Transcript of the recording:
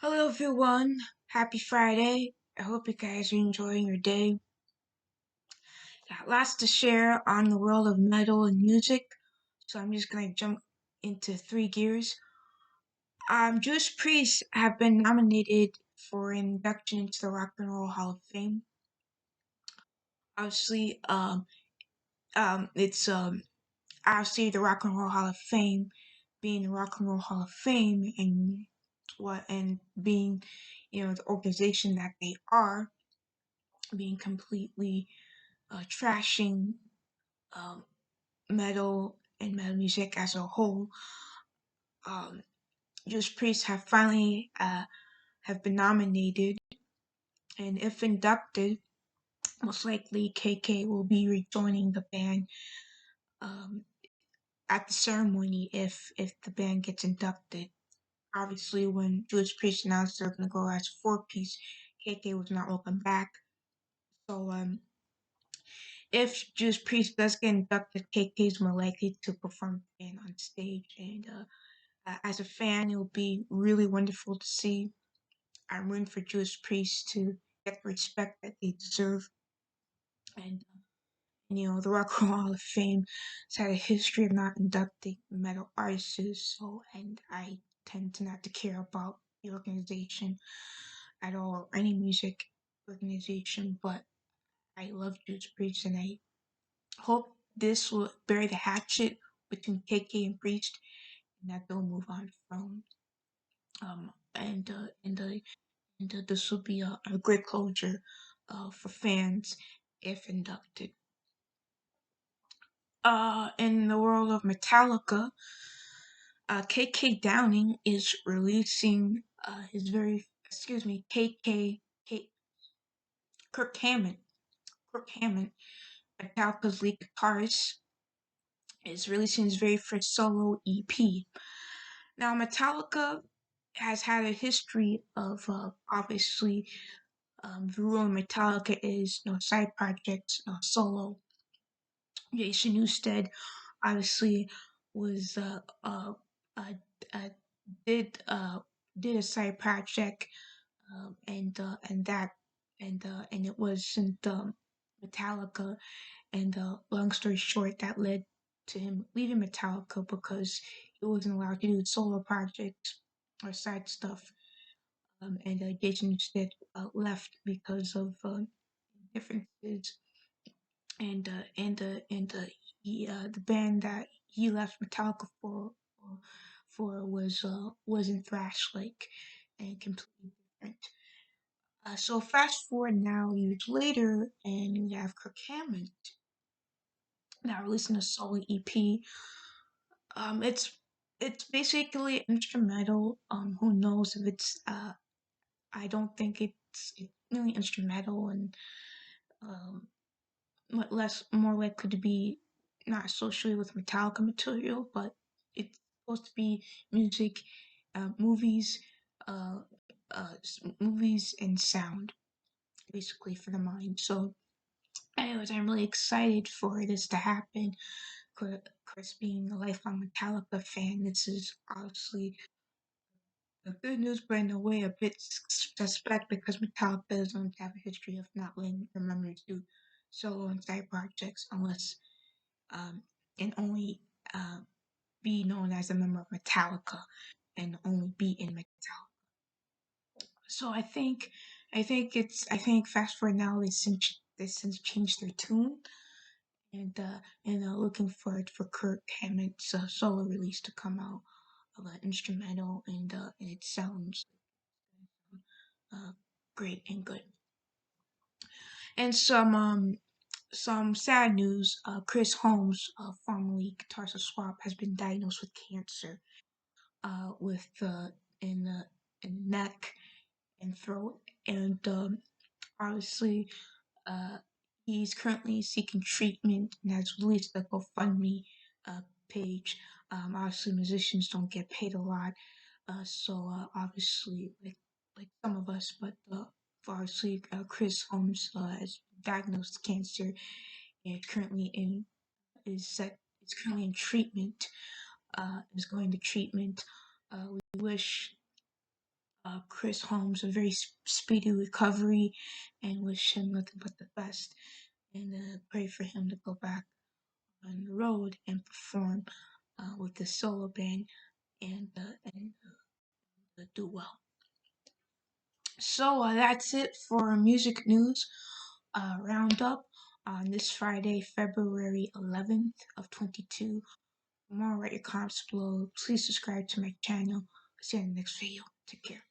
Hello everyone, happy Friday. I hope you guys are enjoying your day. Got lots to share on the world of metal and music, so I'm just gonna jump into three gears. Judas Priest have been nominated for induction into the Rock and Roll Hall of Fame. Obviously, it's obviously the Rock and Roll Hall of Fame, being the Rock and Roll Hall of Fame, and being, the organization that they are, being completely trashing um, metal and metal music as a whole. Um, Judas Priest have finally have been nominated, and if inducted, most likely KK will be rejoining the band um, at the ceremony if the band gets inducted. Obviously, when Judas Priest announced they're going to go as a four-piece, KK was not welcome back. So if Judas Priest does get inducted, KK is more likely to perform the band on stage. And as a fan, it will be really wonderful to see. I'm rooting for Judas Priest to get the respect that they deserve. And the Rock and Roll Hall of Fame has had a history of not inducting metal artists, and I tend to not to care about the organization at all, or any music organization, but I love Judas Priest, and I hope this will bury the hatchet between KK and Priest, and that they'll move on from um and uh, and uh, this will be a great closure for fans if inducted. In the world of Metallica, KK Downing is releasing his very Kirk Hammett. Kirk Hammett, Metallica's lead guitarist, is releasing his very first solo EP. Now, Metallica has had a history of obviously the rule in Metallica is no side projects, no solo. Jason Newsted obviously was uh, uh did did a side project and that and it wasn't Metallica, and long story short, that led to him leaving Metallica because he wasn't allowed to do solo projects or side stuff. And Jason instead left because of differences, and the band that he left Metallica for wasn't thrash like and completely different. So fast forward now years later, and you have Kirk Hammett now releasing a solo EP. It's basically instrumental. Who knows if it's I don't think it's really instrumental, and um more likely to be not associated with Metallica material, but it's supposed to be music, movies, uh, movies and sound, basically for the mind. So, anyways, I'm really excited for this to happen. Chris being a lifelong Metallica fan, this is obviously a good news, but in a way a bit suspect because Metallica doesn't have a history of not letting their members do solo and side projects unless um, and only be known as a member of Metallica and only be in Metallica. So I think fast forward now they since changed their tune, and looking forward for Kirk Hammett's solo release to come out of an instrumental, and it sounds uh, great and good. And some sad news. Chris Holmes, formerly guitarist of Swap, has been diagnosed with cancer. With in the neck and throat, and obviously uh, he's currently seeking treatment and has released a GoFundMe uh, page. Obviously, musicians don't get paid a lot, so obviously, like some of us, but obviously, Chris Holmes has diagnosed cancer and currently in is currently in treatment. Is going to treatment. We wish Chris Holmes a very speedy recovery and wish him nothing but the best. And pray for him to go back on the road and perform with the solo band and do well. So that's it for music news roundup on this Friday, February 11th of 22. For more, write your comments below. Please subscribe to my channel. See you in the next video. Take care.